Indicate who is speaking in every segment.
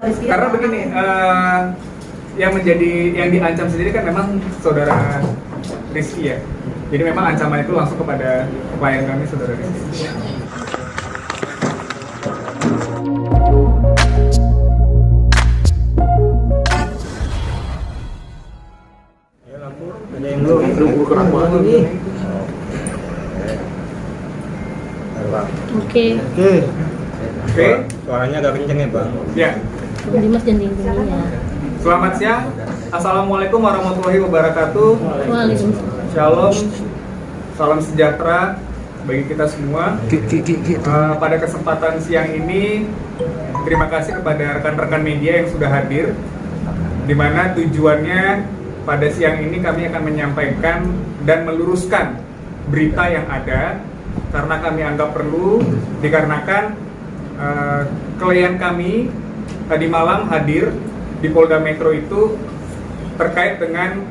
Speaker 1: Karena begini, yang diancam sendiri kan memang saudara Rizky ya. Jadi memang ancaman itu langsung kepada klien kami, saudara Rizky.
Speaker 2: Ada yang belum kerapuan ini.
Speaker 3: Oke.
Speaker 2: Suaranya agak kenceng ya, Bang.
Speaker 1: Ya.
Speaker 3: Bang Dimas jangan tingginya.
Speaker 1: Selamat siang. Assalamualaikum warahmatullahi wabarakatuh.
Speaker 3: Waalaikumsalam.
Speaker 1: Shalom. Salam sejahtera bagi kita semua. Pada kesempatan siang ini, terima kasih kepada rekan-rekan media yang sudah hadir. Di mana tujuannya pada siang ini kami akan menyampaikan dan meluruskan berita yang ada karena kami anggap perlu dikarenakan klien kami tadi malam hadir di Polda Metro itu terkait dengan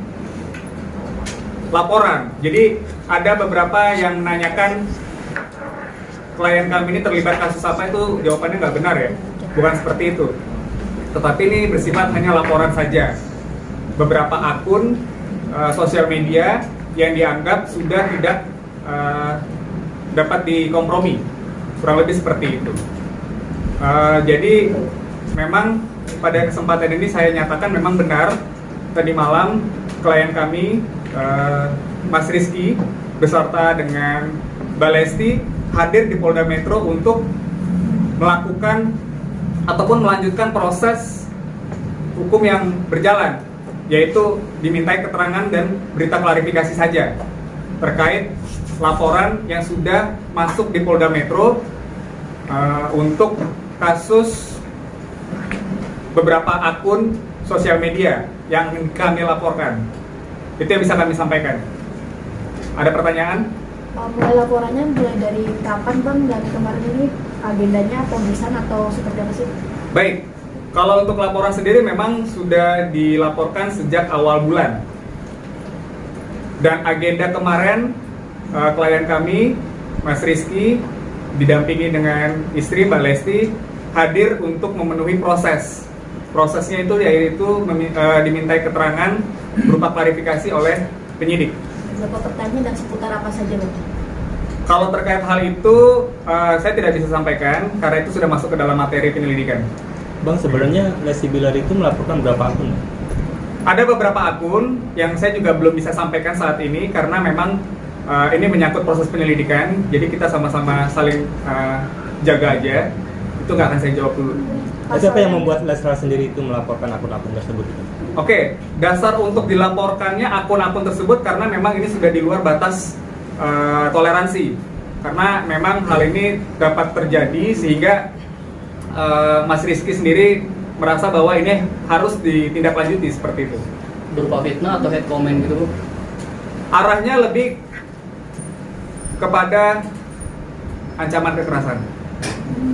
Speaker 1: laporan. Jadi ada beberapa yang menanyakan klien kami ini terlibat kasus apa, itu jawabannya nggak benar ya, bukan seperti itu. Tetapi ini bersifat hanya laporan saja. Beberapa akun sosial media yang dianggap sudah tidak dapat dikompromi, kurang lebih seperti itu. Jadi memang pada kesempatan ini saya nyatakan memang benar tadi malam klien kami Mas Rizky beserta dengan Mbak Lesti hadir di Polda Metro untuk melakukan ataupun melanjutkan proses hukum yang berjalan, yaitu dimintai keterangan dan berita klarifikasi saja terkait laporan yang sudah masuk di Polda Metro untuk kasus beberapa akun sosial media yang kami laporkan. Itu yang bisa kami sampaikan. Ada pertanyaan?
Speaker 4: Mulai laporannya mulai dari kapan, Bang? Dan kemarin ini agendanya pemeriksaan atau seperti apa sih?
Speaker 1: Baik, kalau untuk laporan sendiri memang sudah dilaporkan sejak awal bulan. Dan agenda kemarin klien kami, Mas Rizky, didampingi dengan istri Mbak Lesti, hadir untuk memenuhi proses. Prosesnya itu yaitu dimintai keterangan berupa klarifikasi oleh penyidik.
Speaker 4: Beberapa pertanyaan dan seputar apa saja, Bang?
Speaker 1: Kalau terkait hal itu, saya tidak bisa sampaikan karena itu sudah masuk ke dalam materi penyelidikan.
Speaker 2: Bang, sebenarnya Lesti Bilar itu melaporkan berapa akun?
Speaker 1: Ada beberapa akun yang saya juga belum bisa sampaikan saat ini karena memang ini menyangkut proses penyelidikan, jadi kita sama-sama saling jaga aja. Itu nggak akan saya jawab dulu.
Speaker 2: Siapa yang membuat Lesti sendiri itu melaporkan akun-akun tersebut?
Speaker 1: Oke, dasar untuk dilaporkannya akun-akun tersebut karena memang ini sudah di luar batas toleransi. Karena memang hal ini dapat terjadi sehingga Mas Rizky sendiri merasa bahwa ini harus ditindaklanjuti seperti itu.
Speaker 5: Berupa fitnah atau head comment gitu, Bu?
Speaker 1: Arahnya lebih kepada ancaman kekerasan.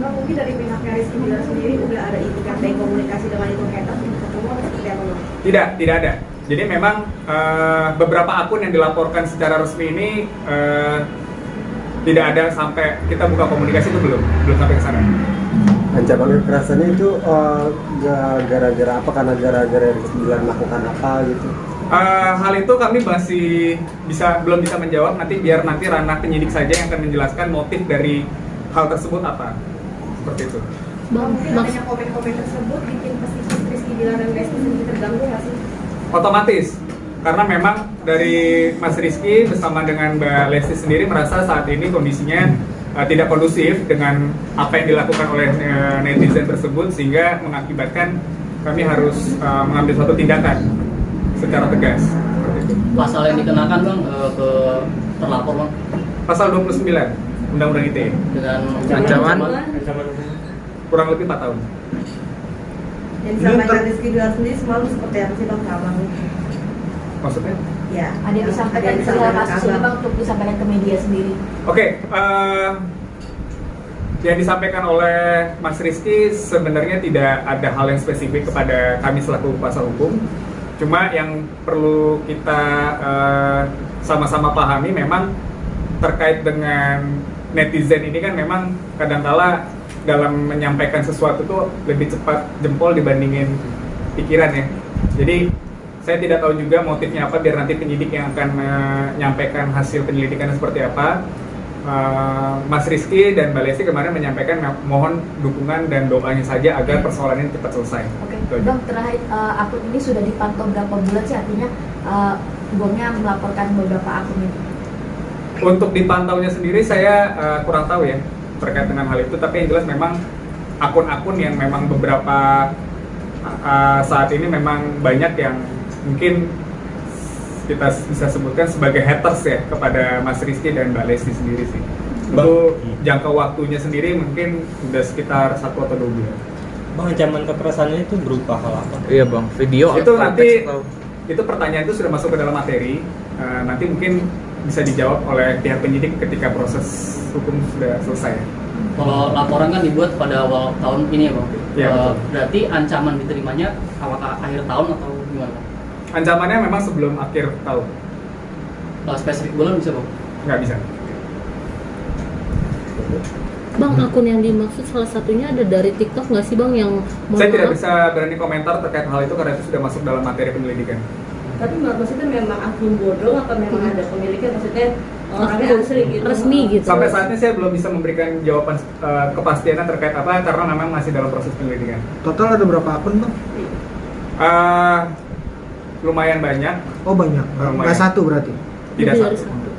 Speaker 6: Bang, mungkin dari pihaknya Rizky Bilar sendiri udah ada itikat baik komunikasi dengan itu haters untuk ketemu atau seperti apa, Bang?
Speaker 1: Tidak ada. Jadi memang beberapa akun yang dilaporkan secara resmi ini tidak ada sampai kita buka komunikasi itu belum sampai ke sana.
Speaker 7: Ancaman kekerasannya itu gara-gara apa? Karena gara-gara Rizky Bilar melakukan apa gitu?
Speaker 1: Hal itu kami masih belum bisa menjawab. Nanti ranah penyidik saja yang akan menjelaskan motif dari hal tersebut apa. Seperti itu.
Speaker 6: Mungkin adanya komen-komen tersebut bikin pesimis Rizky Bilar dan Lesti sendiri terganggu nggak sih?
Speaker 1: Otomatis, karena memang dari Mas Rizky bersama dengan Mbak Lesti sendiri merasa saat ini kondisinya tidak kondusif dengan apa yang dilakukan oleh netizen tersebut, sehingga mengakibatkan kami harus mengambil suatu tindakan secara tegas. Seperti itu.
Speaker 5: Pasal yang dikenakan, Bang, ke terlapor, Bang,
Speaker 1: Pasal 29 Undang-Undang ITE
Speaker 5: dengan
Speaker 2: Ancaman?
Speaker 1: kurang lebih 4 tahun.
Speaker 6: Yang disampaikan Rizky Bilar sendiri semalam seperti apa sih, Bang, ke Abang?
Speaker 1: Maksudnya?
Speaker 6: Ya,
Speaker 4: Ada yang disampaikan di kasus ini, Bang, untuk disampaikan ke media sendiri?
Speaker 1: Oke, yang disampaikan oleh Mas Rizky sebenarnya tidak ada hal yang spesifik kepada kami selaku kuasa hukum. Cuma yang perlu kita sama-sama pahami memang terkait dengan netizen ini kan memang kadangkala dalam menyampaikan sesuatu tuh lebih cepat jempol dibandingin pikiran ya. Jadi saya tidak tahu juga motifnya apa, biar nanti penyidik yang akan menyampaikan hasil penyelidikan seperti apa. Mas Rizky dan Mbak Lesti kemarin menyampaikan mohon dukungan dan doanya saja agar persoalan ini cepat selesai.
Speaker 4: Oke,
Speaker 1: Itu aja.
Speaker 4: Bang, terakhir akun ini sudah dipantau berapa bulan sih? Artinya Bongnya melaporkan beberapa akun ini.
Speaker 1: Untuk dipantaunya sendiri saya kurang tahu ya terkait dengan hal itu, tapi yang jelas memang akun-akun yang memang beberapa saat ini memang banyak yang mungkin kita bisa sebutkan sebagai haters ya kepada Mas Rizky dan Mbak Lesti sendiri sih. Untuk jangka waktunya sendiri mungkin sudah sekitar 1 atau 2 bulan.
Speaker 2: Bang, ancaman kekerasannya itu berupa hal apa?
Speaker 8: Iya bang, video
Speaker 1: Itu
Speaker 8: atau
Speaker 1: nanti
Speaker 8: teks atau-
Speaker 1: itu pertanyaan itu sudah masuk ke dalam materi. Nanti mungkin bisa dijawab oleh pihak penyidik ketika proses hukum sudah selesai.
Speaker 5: Kalau laporan kan dibuat pada awal tahun ini ya bang.
Speaker 1: Iya, betul.
Speaker 5: Berarti ancaman diterimanya apakah akhir tahun atau gimana?
Speaker 1: Ancamannya memang sebelum akhir tahun,
Speaker 5: Spesifik bulan bisa bang?
Speaker 1: nggak bisa.
Speaker 3: Bang, akun yang dimaksud salah satunya ada dari TikTok nggak sih Bang yang
Speaker 1: Saya tidak bisa berani komentar terkait hal itu karena itu sudah masuk dalam materi penyelidikan.
Speaker 6: Tapi maksudnya memang akun bodong atau memang ada pemiliknya, maksudnya orangnya
Speaker 3: akun
Speaker 6: asli gitu?
Speaker 3: resmi gitu.
Speaker 1: Sampai saat ini saya belum bisa memberikan jawaban kepastiannya terkait apa karena memang masih dalam proses penyelidikan.
Speaker 9: Total ada berapa akun bang?
Speaker 1: Lumayan banyak,
Speaker 9: Oh banyak,
Speaker 1: Lumayan.
Speaker 9: nggak satu berarti?
Speaker 1: tidak
Speaker 3: Lebih dari
Speaker 1: satu.
Speaker 3: satu.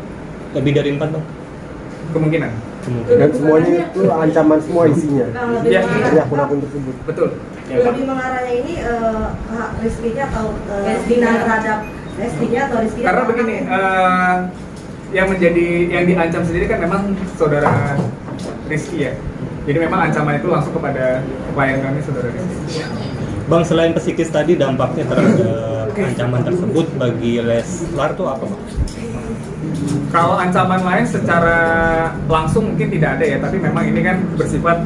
Speaker 2: Lebih dari 4 bang?
Speaker 1: Kemungkinan.
Speaker 2: Kemungkinan.
Speaker 7: Dan semuanya itu ancaman semua isinya
Speaker 6: Nah, lebih
Speaker 1: Ya,
Speaker 7: dari
Speaker 6: mengarah,
Speaker 7: akun-akun tersebut.
Speaker 1: Betul. Ya, Pak.
Speaker 6: lebih mengarahnya ini hak Rizky-nya atau Dina terhadap Rizky-nya atau Rizky-nya
Speaker 1: Karena
Speaker 6: atau
Speaker 1: begini,
Speaker 6: anaknya?
Speaker 1: yang diancam sendiri kan memang saudara Rizky ya. Jadi memang ancaman itu langsung kepada klien kami, saudara Rizky.
Speaker 2: Bang, selain psikis tadi, dampaknya terhadap ancaman tersebut bagi Leslar tuh apa bang?
Speaker 1: Kalau ancaman lain secara langsung mungkin tidak ada ya, tapi memang ini kan bersifat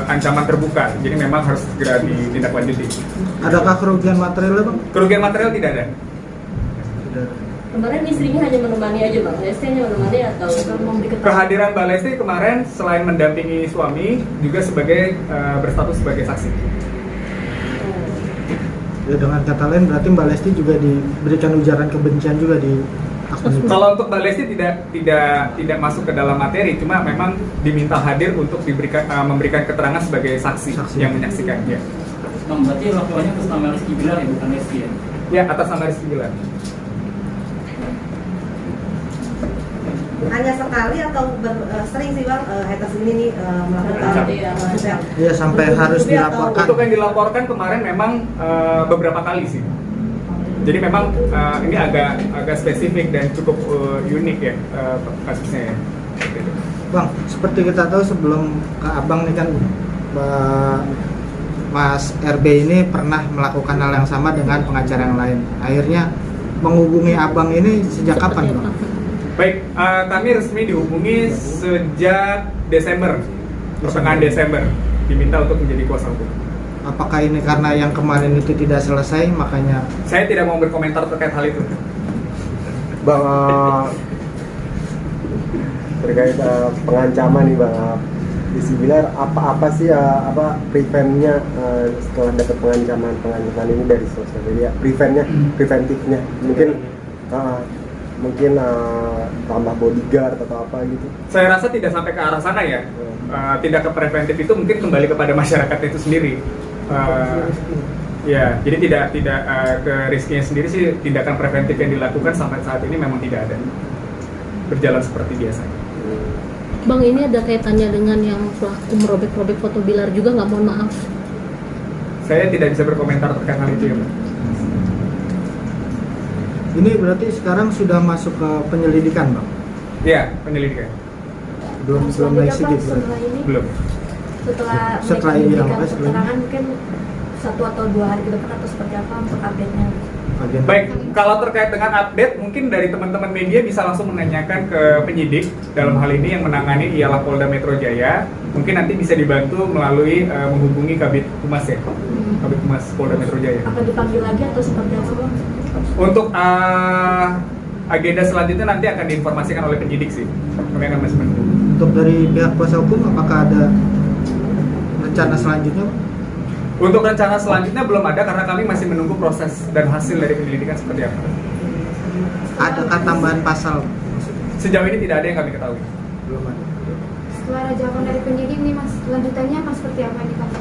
Speaker 1: ancaman terbuka, jadi memang harus segera ditindaklanjuti.
Speaker 9: Adakah kerugian materialnya bang?
Speaker 1: Kerugian material tidak ada.
Speaker 9: Tidak.
Speaker 6: Kemarin istrinya hanya menemani aja bang, Lesti hanya menemani atau
Speaker 4: Memberi keterangan.
Speaker 1: Kehadiran Mbak Lesti kemarin selain mendampingi suami juga sebagai berstatus sebagai saksi.
Speaker 9: Ya, dengan kata lain berarti Mbak Lesti juga diberikan ujaran kebencian juga di akun itu.
Speaker 1: Kalau untuk Mbak Lesti tidak masuk ke dalam materi, cuma memang diminta hadir untuk memberikan keterangan sebagai saksi,
Speaker 9: Saksi.
Speaker 1: yang menyaksikan. Ya.
Speaker 5: Bang, berarti laporannya atas nama Rizky Bilar ya, bukan Lesti ya?
Speaker 1: Ya, atas nama Rizky Bilar.
Speaker 6: hanya sekali atau sering sih bang haters ini nih melakukan sosial?
Speaker 9: Iya, sampai harus dilaporkan.
Speaker 1: Untuk yang dilaporkan kemarin memang beberapa kali sih. Jadi memang ini agak spesifik dan cukup unik ya kasusnya ya.
Speaker 9: Bang, seperti kita tahu sebelum ke abang nih kan Mas RB ini pernah melakukan hal yang sama dengan pengacara yang lain. Akhirnya menghubungi abang ini sejak kapan bang?
Speaker 1: Baik, kami resmi dihubungi sejak Desember, pertengahan Desember, diminta untuk menjadi kuasa hukum.
Speaker 9: Apakah ini karena yang kemarin itu tidak selesai makanya?
Speaker 1: Saya tidak mau berkomentar terkait hal itu.
Speaker 7: Bang, terkait pengancaman nih bang, Rizky Bilar apa sih preventnya setelah dapat pengancaman ini dari sosial media, preventifnya mungkin tambah bodyguard atau apa gitu.
Speaker 1: Saya rasa tidak sampai ke arah sana ya. Tindakan preventif itu mungkin kembali kepada masyarakat itu sendiri. Ya, jadi tidak ke Rizky-nya sendiri sih, tindakan preventif yang dilakukan sampai saat ini memang tidak ada, berjalan seperti biasa.
Speaker 3: Bang, ini ada kaitannya dengan yang pelaku merobek-robek foto Bilar juga nggak, mohon maaf.
Speaker 1: Saya tidak bisa berkomentar terkait hal itu ya, Mbak.
Speaker 9: Ini berarti sekarang sudah masuk ke penyelidikan bang?
Speaker 1: Iya, penyelidikan.
Speaker 9: Belum naik
Speaker 4: Selanjutnya, Bang,
Speaker 9: sedikit berarti.
Speaker 4: setelah ini
Speaker 1: Belum.
Speaker 4: setelah
Speaker 9: ini
Speaker 4: memberikan
Speaker 9: apa sebelumnya?
Speaker 4: keterangan mungkin 1 atau 2 hari ke depan atau seperti apa untuk update-nya?
Speaker 9: Agenda.
Speaker 1: Baik, kalau terkait dengan update, mungkin dari teman-teman media bisa langsung menanyakan ke penyidik. Dalam hal ini yang menangani ialah Polda Metro Jaya. Mungkin nanti bisa dibantu melalui menghubungi Kabid Humas ya, Kabid Humas Polda Metro Jaya.
Speaker 4: Akan dipanggil lagi atau seperti apa Bang?
Speaker 1: Untuk agenda selanjutnya nanti akan diinformasikan oleh penyidik sih. Kami akan masih menunggu.
Speaker 9: Untuk dari pihak kuasa hukum apakah ada rencana selanjutnya?
Speaker 1: Untuk rencana selanjutnya belum ada karena kami masih menunggu proses dan hasil dari penyelidikan seperti apa.
Speaker 9: Adakah tambahan pasal?
Speaker 1: Sejauh ini tidak ada yang kami ketahui.
Speaker 9: Belum ada.
Speaker 4: Setelah ada jawaban dari penyidik nih mas, lanjutannya mas seperti apa nih mas?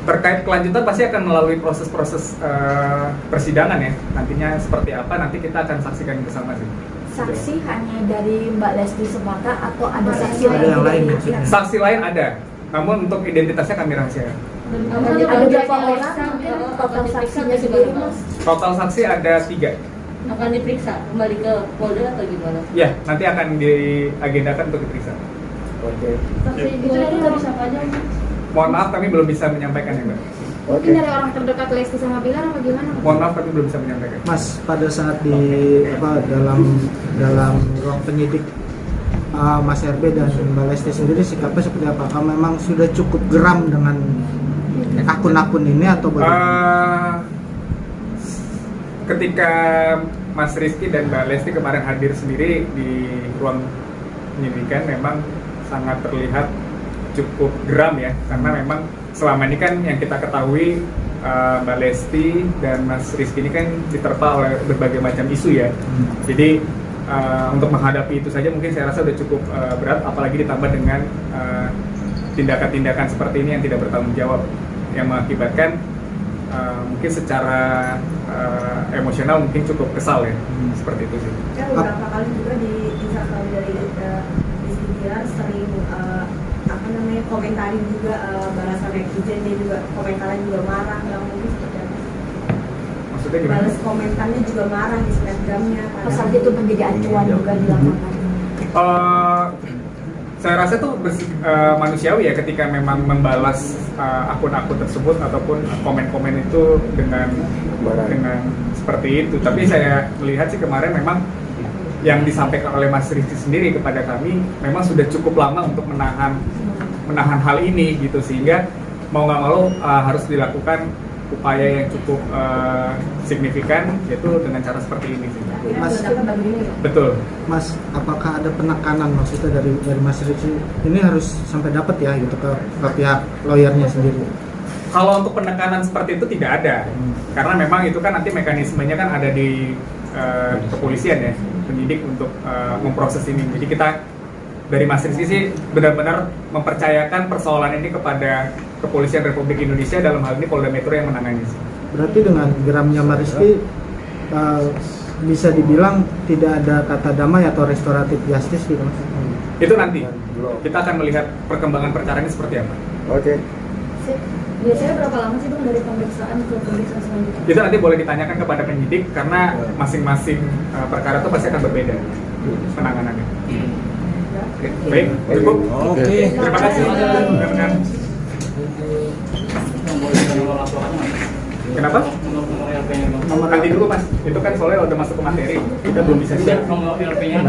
Speaker 1: Terkait kelanjutan pasti akan melalui proses-proses persidangan ya. Nantinya seperti apa nanti kita akan saksikan bersama sih.
Speaker 4: Saksi hanya dari Mbak Lesti semata atau ada saksi
Speaker 9: Ada yang lain
Speaker 4: dari
Speaker 9: maksudnya?
Speaker 4: pihak-
Speaker 1: Saksi lain ada, namun untuk identitasnya kami rahasia.
Speaker 4: Ada berapa orang mungkin total saksinya sendiri mas?
Speaker 1: Total saksi ada 3.
Speaker 3: Akan diperiksa kembali ke Polda atau gimana?
Speaker 1: Ya, nanti akan diagendakan untuk diperiksa.
Speaker 7: Oke.
Speaker 3: Saksi itu dari siapa aja?
Speaker 1: Mohon maaf kami belum bisa menyampaikan ya Mbak.
Speaker 4: Mungkin dari orang terdekat Lesti sama Bilar apa gimana? Mas?
Speaker 1: Mohon maaf kami belum bisa menyampaikan.
Speaker 9: Mas, pada saat di dalam ruang penyidik Mas RB dan Mbak Lesti sendiri sikapnya seperti apa? Apakah memang sudah cukup geram dengan akun-akun ini atau bagaimana?
Speaker 1: Ketika Mas Rizky dan Mbak Lesti kemarin hadir sendiri di ruang penyidikan memang sangat terlihat cukup geram ya, karena memang selama ini kan yang kita ketahui Mbak Lesti dan Mas Rizky ini kan diterpa oleh berbagai macam isu ya. Jadi untuk menghadapi itu saja mungkin saya rasa udah cukup berat, apalagi ditambah dengan tindakan-tindakan seperti ini yang tidak bertanggung jawab, yang mengakibatkan mungkin secara emosional mungkin cukup kesal ya, seperti itu sih.
Speaker 6: Kan beberapa kali juga di Instagram dari Rizky Bilar sering komentarin juga balasan netizen, dia juga komentarnya juga marah, nggak mungkin seperti apa?
Speaker 1: Maksudnya gimana?
Speaker 6: Balas komentarnya juga marah di snapgramnya.
Speaker 4: Pasal itu menjadi acuan juga di lapangan.
Speaker 1: Saya rasa itu manusiawi ya ketika memang membalas akun-akun tersebut ataupun komen-komen itu dengan seperti itu. Tapi saya melihat sih kemarin memang yang disampaikan oleh Mas Rizky sendiri kepada kami memang sudah cukup lama untuk menahan hal ini gitu, sehingga mau nggak mau harus dilakukan upaya yang cukup signifikan, yaitu dengan cara seperti ini sih.
Speaker 9: Mas,
Speaker 1: Betul.
Speaker 9: Mas, apakah ada penekanan maksudnya dari Mas Rizky ini harus sampai dapat ya gitu ke pihak lawyernya sendiri?
Speaker 1: Kalau untuk penekanan seperti itu tidak ada, karena memang itu kan nanti mekanismenya kan ada di kepolisian ya, penyidik untuk memproses ini. Jadi kita dari Mas Rizky sih benar-benar mempercayakan persoalan ini kepada Kepolisian Republik Indonesia, dalam hal ini Polda Metro yang menangani.
Speaker 9: Berarti dengan geramnya Mas Rizky bisa dibilang tidak ada kata damai atau restoratif justice gitu Mas?
Speaker 1: Itu nanti kita akan melihat perkembangan perkara ini seperti apa.
Speaker 7: Oke.
Speaker 4: Biasanya berapa lama sih bang dari pemeriksaan ke pemeriksaan selanjutnya?
Speaker 1: Itu nanti boleh ditanyakan kepada penyidik karena masing-masing perkara itu pasti akan berbeda penanganannya. Oke, baik, cukup.
Speaker 2: Oke.
Speaker 1: Terima kasih. Kenapa?
Speaker 5: Nomor LP-nya.
Speaker 1: Nanti dulu Mas, itu kan soalnya udah masuk ke materi, kita belum bisa share.
Speaker 5: Nomor LP-nya